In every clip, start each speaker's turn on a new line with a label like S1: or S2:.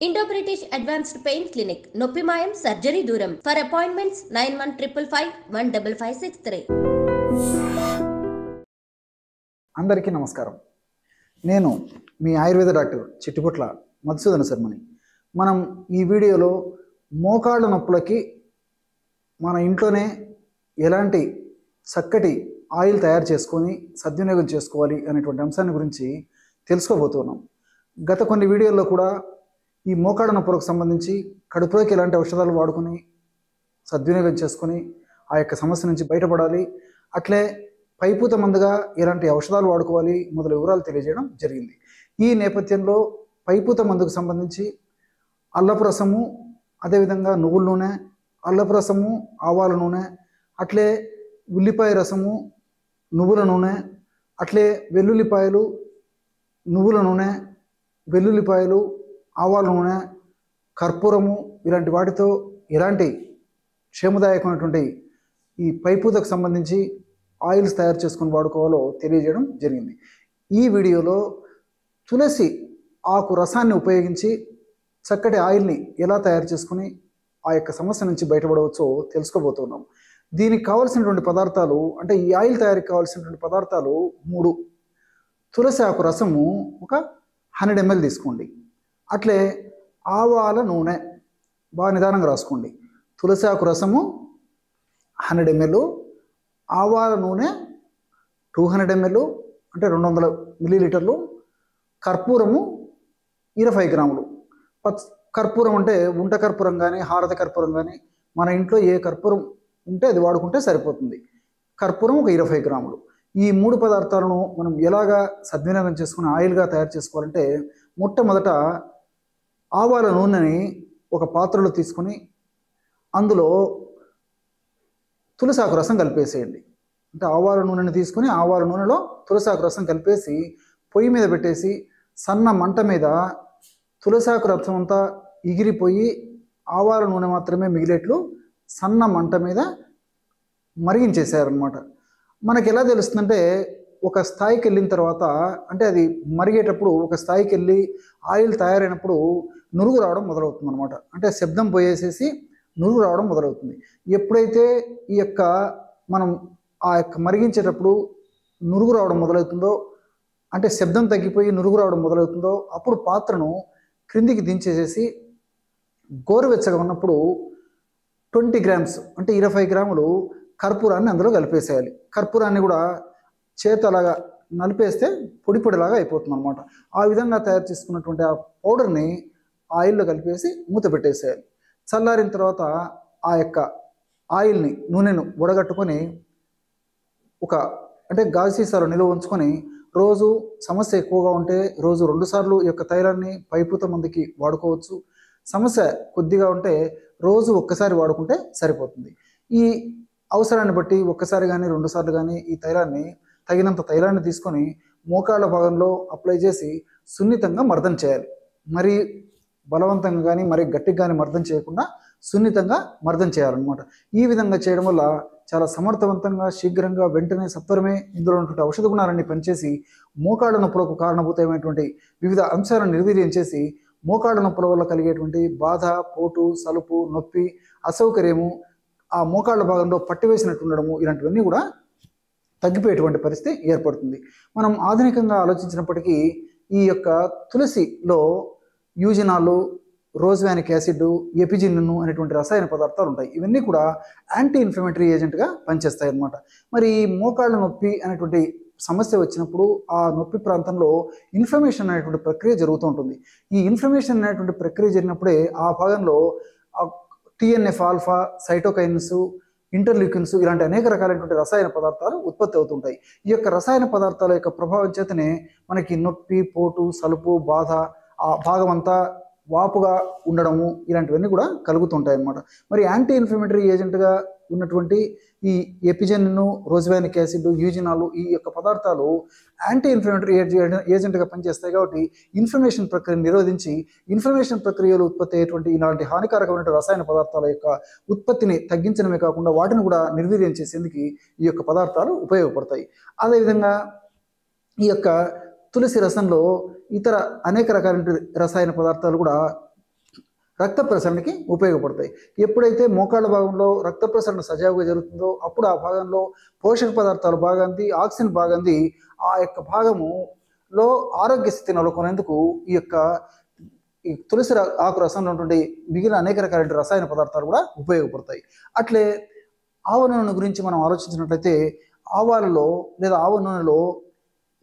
S1: Indo British advanced pain clinic నొప్పి మాయం surgery దూరం ఫర్ అపాయింట్మెంట్స్ 9155515563.
S2: అందరికీ నమస్కారం. నేను మీ ఆయుర్వేద డాక్టర్ చిట్టిపుట్ల మధుసూదన శర్మని. మనం ఈ వీడియోలో మోకాళ్ళ నొప్పులకి మన ఇంట్లోనే ఎలాంటి చక్కటి ఆయిల్ తయారు చేసుకొని సద్వినియోగం చేసుకోవాలి అనేటువంటి అంశాన్ని గురించి తెలుసుకోబోతున్నాం. గత కొన్ని వీడియోల్లో కూడా ఈ మోకాళ్ళ నొప్పులకు సంబంధించి కడుపులోకి ఎలాంటి ఔషధాలు వాడుకొని సద్వినియోగం చేసుకొని ఆ యొక్క సమస్య నుంచి బయటపడాలి, అట్లే పైపూత మందుగా ఎలాంటి ఔషధాలు వాడుకోవాలి మొదలు వివరాలు తెలియజేయడం జరిగింది. ఈ నేపథ్యంలో పైపూత మందుకు సంబంధించి అల్లపు రసము, అదేవిధంగా నువ్వుల నూనె, అల్లపు రసము, ఆవాల నూనె, అట్లే ఉల్లిపాయ రసము, నువ్వుల నూనె, అట్లే వెల్లుల్లిపాయలు, నువ్వుల నూనె, వెల్లుల్లిపాయలు, ఆవాల నూనె, కర్పూరము, ఇలాంటి వాటితో ఎలాంటి క్షేమదాయకమైనటువంటి ఈ పైపూతకు సంబంధించి ఆయిల్స్ తయారు చేసుకుని వాడుకోవాలో తెలియజేయడం జరిగింది. ఈ వీడియోలో తులసి ఆకు రసాన్ని ఉపయోగించి చక్కటి ఆయిల్ని ఎలా తయారు చేసుకుని ఆ యొక్క సమస్య నుంచి బయటపడవచ్చో తెలుసుకోబోతున్నాం. దీనికి కావాల్సినటువంటి పదార్థాలు, అంటే ఈ ఆయిల్ తయారీకి కావాల్సినటువంటి పదార్థాలు 3. తులసి ఆకు రసము ఒక 100 ml తీసుకోండి. అట్లే ఆవాల నూనె బాగా నిదానంగా రాసుకోండి. తులసి ఆకు రసము 100 ml, ఆవాల నూనె 200 ml అంటే 200 ml, కర్పూరము 20 గ్రాములు. కర్పూరం అంటే ఉంట కర్పూరం కానీ హారత కర్పూరం కానీ మన ఇంట్లో ఏ కర్పూరం ఉంటే అది వాడుకుంటే సరిపోతుంది. కర్పూరం ఒక 20 గ్రాములు. ఈ 3 పదార్థాలను మనం ఎలాగా సద్వినియోగం చేసుకుని ఆయిల్గా తయారు చేసుకోవాలంటే, మొట్టమొదట ఆవాల నూనెని ఒక పాత్రలో తీసుకుని అందులో తులసాకు రసం కలిపేసేయండి. అంటే ఆవాల నూనెని తీసుకుని ఆవాల నూనెలో తులసాకు రసం కలిపేసి పొయ్యి మీద పెట్టేసి సన్న మంట మీద తులసాకు రసం అంతా ఎగిరిపోయి ఆవాల నూనె మాత్రమే మిగిలేట్లు సన్న మంట మీద మరిగించేసారనమాట. మనకి ఎలా తెలుస్తుందంటే, ఒక స్థాయికి వెళ్ళిన తర్వాత, అంటే అది మరిగేటప్పుడు ఒక స్థాయికి వెళ్ళి ఆయిల్ తయారైనప్పుడు నురుగు రావడం మొదలవుతుంది అనమాట. అంటే శబ్దం పోయేసేసి నురుగు రావడం మొదలవుతుంది. ఎప్పుడైతే ఈ యొక్క మనం ఆ యొక్క మరిగించేటప్పుడు నురుగు రావడం మొదలవుతుందో, అంటే శబ్దం తగ్గిపోయి నురుగు రావడం మొదలవుతుందో, అప్పుడు పాత్రను క్రిందికి దించేసేసి గోరువెచ్చగా ఉన్నప్పుడు 20 గ్రామ్స్ అంటే 20 గ్రాములు కర్పూరాన్ని అందులో కలిపేసేయాలి. కర్పూరాన్ని కూడా చేతలాగా నలిపేస్తే పొడి పొడిలాగా అయిపోతుంది అనమాట. ఆ విధంగా తయారు చేసుకున్నటువంటి ఆ పౌడర్ని ఆయిల్లో కలిపేసి మూత పెట్టేసేయాలి. చల్లారిన తర్వాత ఆ యొక్క ఆయిల్ని, నూనెను వడగట్టుకొని అంటే గాజు సీసాలో నిలువ ఉంచుకొని రోజు సమస్య ఎక్కువగా ఉంటే రోజు 2 సార్లు ఈ యొక్క తైలాన్ని పైపూత మందుకి వాడుకోవచ్చు. సమస్య కొద్దిగా ఉంటే రోజు ఒక్కసారి వాడుకుంటే సరిపోతుంది. ఈ అవసరాన్ని బట్టి ఒక్కసారి కానీ 2 సార్లు కానీ ఈ తైలాన్ని, తగినంత తైలాన్ని తీసుకొని మోకాళ్ళ భాగంలో అప్లై చేసి సున్నితంగా మర్దన చేయాలి. మరి బలవంతంగా కానీ మరి గట్టిగా కానీ మర్దన చేయకుండా సున్నితంగా మర్దన చేయాలన్నమాట. ఈ విధంగా చేయడం వల్ల చాలా సమర్థవంతంగా, శీఘ్రంగా, వెంటనే, సత్వరమే ఇందులో ఉన్నటువంటి ఔషధ గుణాలన్నీ పనిచేసి మోకాళ్ళ నొప్పులకు కారణభూతమైనటువంటి వివిధ అంశాలను నిర్వీర్యం చేసి మోకాళ్ళ నొప్పుల వల్ల కలిగేటువంటి బాధ, పోటు, సలుపు, నొప్పి, అసౌకర్యము, ఆ మోకాళ్ళ భాగంలో పట్టివేసినట్టు ఉండడము, ఇలాంటివన్నీ కూడా తగ్గిపోయేటువంటి పరిస్థితి ఏర్పడుతుంది. మనం ఆధునికంగా ఆలోచించినప్పటికీ ఈ యొక్క తులసిలో యూజినాలు, రోజ్వానిక్ యాసిడ్, ఎపిజిన్ అనేటువంటి రసాయన పదార్థాలు ఉంటాయి. ఇవన్నీ కూడా యాంటీ ఇన్ఫ్లమేటరీ ఏజెంట్గా పనిచేస్తాయి అన్నమాట. మరి ఈ మోకాళ్ళ నొప్పి అనేటువంటి సమస్య వచ్చినప్పుడు ఆ నొప్పి ప్రాంతంలో ఇన్ఫ్లమేషన్ అనేటువంటి ప్రక్రియ జరుగుతూ ఉంటుంది. ఈ ఇన్ఫ్లమేషన్ అనేటువంటి ప్రక్రియ జరిగినప్పుడే ఆ భాగంలో TNF ఆల్ఫా, సైటోకైన్స్, ఇంటర్ల్యూకిన్స్ ఇలాంటి అనేక రకాలైనటువంటి రసాయన పదార్థాలు ఉత్పత్తి అవుతుంటాయి. ఈ యొక్క రసాయన పదార్థాల యొక్క ప్రభావం చేతనే మనకి నొప్పి, పోటు, సలుపు, బాధ, ఆ భాగం అంతా వాపుగా ఉండడము, ఇలాంటివన్నీ కూడా కలుగుతుంటాయి అన్నమాట. మరి యాంటీ ఇన్ఫ్లమేటరీ ఏజెంట్గా ఉన్నటువంటి ఈ ఎపిజెన్, రోజ్వానిక్ యాసిడ్, యూజినాలు, ఈ యొక్క పదార్థాలు యాంటీ ఇన్ఫ్లమేటరీ ఏజెంట్గా పనిచేస్తాయి. కాబట్టి ఇన్ఫ్లమేషన్ ప్రక్రియను నిరోధించి ఇన్ఫ్లమేషన్ ప్రక్రియలో ఉత్పత్తి అయ్యేటువంటి ఇలాంటి హానికారకమైన రసాయన పదార్థాల యొక్క ఉత్పత్తిని తగ్గించడమే కాకుండా వాటిని కూడా నిర్వీర్యం చేసేందుకు ఈ యొక్క పదార్థాలు ఉపయోగపడతాయి. అదేవిధంగా ఈ యొక్క తులసి రసంలో ఇతర అనేక రకాల రసాయన పదార్థాలు కూడా రక్త ప్రసరణకి ఉపయోగపడతాయి. ఎప్పుడైతే మోకాళ్ళ భాగంలో రక్త ప్రసరణ సజావుగా జరుగుతుందో అప్పుడు ఆ భాగంలో పోషక పదార్థాలు బాగా అంది, ఆక్సిజన్ బాగా అంది ఆ యొక్క భాగములో ఆరోగ్య స్థితి నెలకొనేందుకు ఈ తులసి ఆకు రసంలో ఉన్నటువంటి మిగిలిన అనేక రకాల రసాయన పదార్థాలు కూడా ఉపయోగపడతాయి. అట్లే ఆవ నూనె గురించి మనం ఆలోచించినట్లయితే ఆవాలలో లేదా ఆవ నూనెలో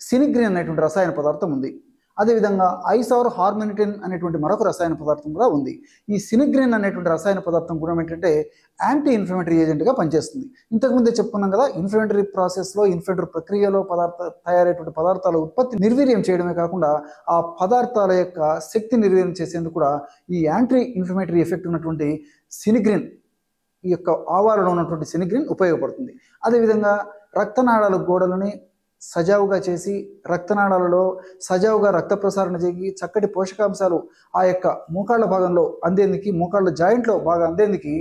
S2: సినిగ్రిన్ అనేటువంటి రసాయన పదార్థం ఉంది. అదేవిధంగా ఐసార్ హార్మోనిటిన్ అనేటువంటి మరొక రసాయన పదార్థం కూడా ఉంది. ఈ సినిగ్రిన్ అనేటువంటి రసాయన పదార్థం కూడా ఏంటంటే యాంటీ ఇన్ఫ్లమేటరీ ఏజెంట్గా పనిచేస్తుంది. ఇంతకుముందే చెప్పుకున్నాం కదా, ఇన్ఫ్లమేటరీ ప్రాసెస్లో ఇన్ఫ్లమేటరీ ప్రక్రియలో తయారయ్యేటువంటి పదార్థాల ఉత్పత్తి నిర్వీర్యం చేయడమే కాకుండా ఆ పదార్థాల యొక్క శక్తి నిర్వీర్యం చేసేందుకు కూడా ఈ యాంటీ ఇన్ఫ్లమేటరీ ఎఫెక్ట్ ఉన్నటువంటి సినిగ్రిన్, ఈ యొక్క ఆవాలలో ఉన్నటువంటి సినిగ్రిన్ ఉపయోగపడుతుంది. అదేవిధంగా రక్తనాళాల గోడలని సజావుగా చేసి రక్తనాళాలలో సజావుగా రక్త ప్రసారణ చేసి చక్కటి పోషకాంశాలు ఆ యొక్క మోకాళ్ళ భాగంలో అందేందుకు, మోకాళ్ళ జాయింట్లో బాగా అందేందుకు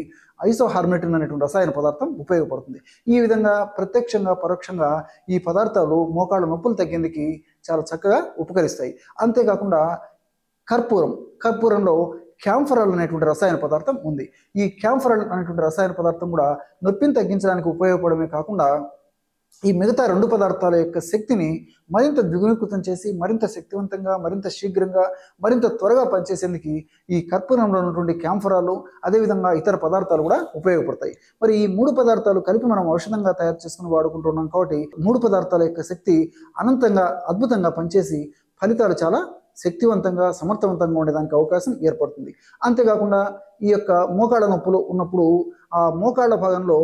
S2: ఐసోహార్మోనిటిన్ అనేటువంటి రసాయన పదార్థం ఉపయోగపడుతుంది. ఈ విధంగా ప్రత్యక్షంగా పరోక్షంగా ఈ పదార్థాలు మోకాళ్ళ నొప్పులు తగ్గేందుకు చాలా చక్కగా ఉపకరిస్తాయి. అంతేకాకుండా కర్పూరంలో క్యాంఫరాల్ అనేటువంటి రసాయన పదార్థం ఉంది. ఈ క్యాంఫరాల్ అనేటువంటి రసాయన పదార్థం కూడా నొప్పిని తగ్గించడానికి ఉపయోగపడమే కాకుండా ఈ మిగతా రెండు పదార్థాల యొక్క శక్తిని మరింత ద్విగుణీకృతం చేసి మరింత శక్తివంతంగా, మరింత శీఘ్రంగా, మరింత త్వరగా పనిచేసేందుకు ఈ కర్పూరంలో ఉన్నటువంటి క్యాంఫరాలు అదేవిధంగా ఇతర పదార్థాలు కూడా ఉపయోగపడతాయి. మరి ఈ మూడు పదార్థాలు కలిపి మనం ఔషధంగా తయారు చేసుకుని వాడుకుంటున్నాం కాబట్టి మూడు పదార్థాల యొక్క శక్తి అనంతంగా అద్భుతంగా పనిచేసి ఫలితాలు చాలా శక్తివంతంగా సమర్థవంతంగా ఉండేదానికి అవకాశం ఏర్పడుతుంది. అంతేకాకుండా ఈ యొక్క మోకాళ్ళ నొప్పులు ఉన్నప్పుడు ఆ మోకాళ్ళ భాగంలో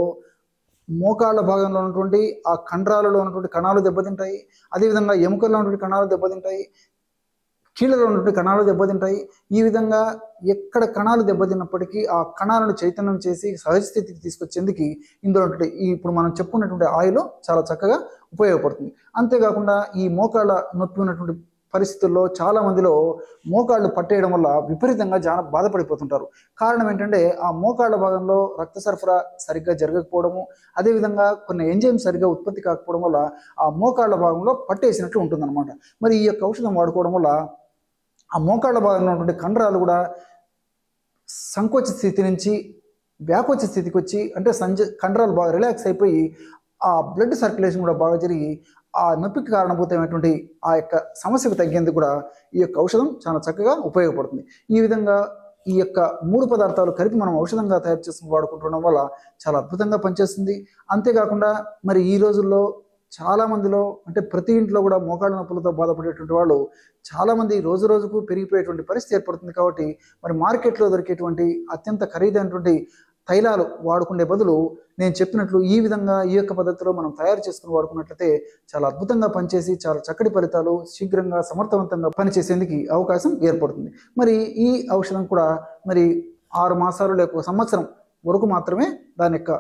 S2: ఉన్నటువంటి ఆ కండరాలలో ఉన్నటువంటి కణాలు దెబ్బతింటాయి. అదేవిధంగా ఎముకల్లో ఉన్నటువంటి కణాలు దెబ్బతింటాయి, కీళ్ళలో ఉన్నటువంటి కణాలు దెబ్బతింటాయి. ఈ విధంగా ఎక్కడ కణాలు దెబ్బతిన్నప్పటికీ ఆ కణాలను చైతన్యం చేసి సహజ స్థితికి తీసుకొచ్చేందుకు ఇందులో ఇప్పుడు మనం చెప్పుకున్నటువంటి ఆయిల్ చాలా చక్కగా ఉపయోగపడుతుంది. అంతేకాకుండా ఈ మోకాళ్ళ నొప్పి ఉన్నటువంటి పరిస్థితుల్లో చాలా మందిలో మోకాళ్ళు పట్టేయడం వల్ల విపరీతంగా బాధపడిపోతుంటారు. కారణం ఏంటంటే ఆ మోకాళ్ళ భాగంలో రక్త సరఫరా సరిగ్గా జరగకపోవడము, అదేవిధంగా కొన్ని ఎంజైమ్స్ సరిగ్గా ఉత్పత్తి కాకపోవడం వల్ల ఆ మోకాళ్ళ భాగంలో పట్టేసినట్లు ఉంటుందన్నమాట. మరి ఈ యొక్క ఔషధం వాడుకోవడం వల్ల ఆ మోకాళ్ళ భాగంలో ఉన్నటువంటి కండరాలు కూడా సంకోచ స్థితి నుంచి వ్యాకోచ స్థితికి వచ్చి, అంటే కండరాలు బాగా రిలాక్స్ అయిపోయి ఆ బ్లడ్ సర్క్యులేషన్ కూడా బాగా జరిగి ఆ నొప్పికి కారణభూతమైనటువంటి ఆ యొక్క సమస్యకు తగ్గేందుకు కూడా ఈ యొక్క ఔషధం చాలా చక్కగా ఉపయోగపడుతుంది. ఈ విధంగా ఈ యొక్క మూడు పదార్థాలు కలిపి మనం ఔషధంగా తయారు చేసుకుని వాడుకుంటుండడం వల్ల చాలా అద్భుతంగా పనిచేస్తుంది. అంతేకాకుండా మరి ఈ రోజుల్లో చాలా మందిలో, అంటే ప్రతి ఇంట్లో కూడా మోకాళ్ళ నొప్పులతో బాధపడేటువంటి వాళ్ళు చాలామంది రోజు రోజుకు పెరిగిపోయేటువంటి పరిస్థితి ఏర్పడుతుంది. కాబట్టి మరి మార్కెట్లో దొరికేటువంటి అత్యంత ఖరీదైనటువంటి తైలాలు వాడుకునే బదులు నేను చెప్పినట్లు ఈ విధంగా ఈ యొక్క పద్ధతిలో మనం తయారు చేసుకుని వాడుకున్నట్లయితే చాలా అద్భుతంగా పనిచేసి చాలా చక్కటి ఫలితాలు శీఘ్రంగా సమర్థవంతంగా పనిచేసేందుకు అవకాశం ఏర్పడుతుంది. మరి ఈ ఔషధం కూడా మరి 6 మాసాలు లేక 1 సంవత్సరం వరకు మాత్రమే దాని యొక్క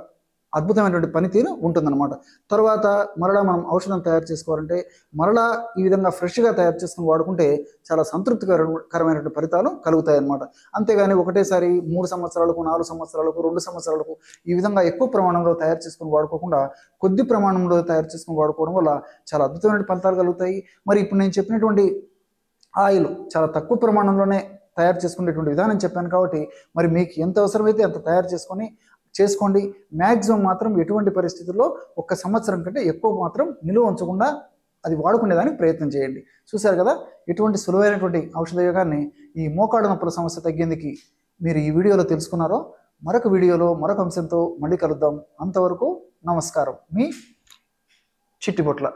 S2: అద్భుతమైనటువంటి పనితీరు ఉంటుందన్నమాట. తర్వాత మరలా మనం ఔషధం తయారు చేసుకోవాలంటే మరలా ఈ విధంగా ఫ్రెష్గా తయారు చేసుకుని వాడుకుంటే చాలా సంతృప్తికరమైనటువంటి ఫలితాలు కలుగుతాయి అన్నమాట. అంతేగాని ఒకటేసారి 3 సంవత్సరాలకు, 4 సంవత్సరాలకు, 2 సంవత్సరాలకు ఈ విధంగా ఎక్కువ ప్రమాణంలో తయారు చేసుకుని వాడుకోకుండా కొద్ది ప్రమాణంలో తయారు చేసుకుని వాడుకోవడం వల్ల చాలా అద్భుతమైన ఫలితాలు కలుగుతాయి. మరి ఇప్పుడు నేను చెప్పినటువంటి ఆయిల్ చాలా తక్కువ ప్రమాణంలోనే తయారు చేసుకునేటువంటి విధానం చెప్పాను కాబట్టి మరి మీకు ఎంత అవసరమైతే అంత తయారు చేసుకోండి. మ్యాక్సిమం మాత్రం ఎటువంటి పరిస్థితుల్లో 1 సంవత్సరం కంటే ఎక్కువ మాత్రం నిలువ ఉంచకుండా అది వాడుకునేదానికి ప్రయత్నం చేయండి. చూశారు కదా, ఎటువంటి సులువైనటువంటి ఔషధ యోగాన్ని ఈ మోకాళ్ళ నొప్పుల సమస్య తగ్గేందుకు మీరు ఈ వీడియోలో తెలుసుకున్నారో. మరొక వీడియోలో మరొక అంశంతో మళ్ళీ కలుద్దాం. అంతవరకు నమస్కారం. మీ చిట్టిపొట్ల.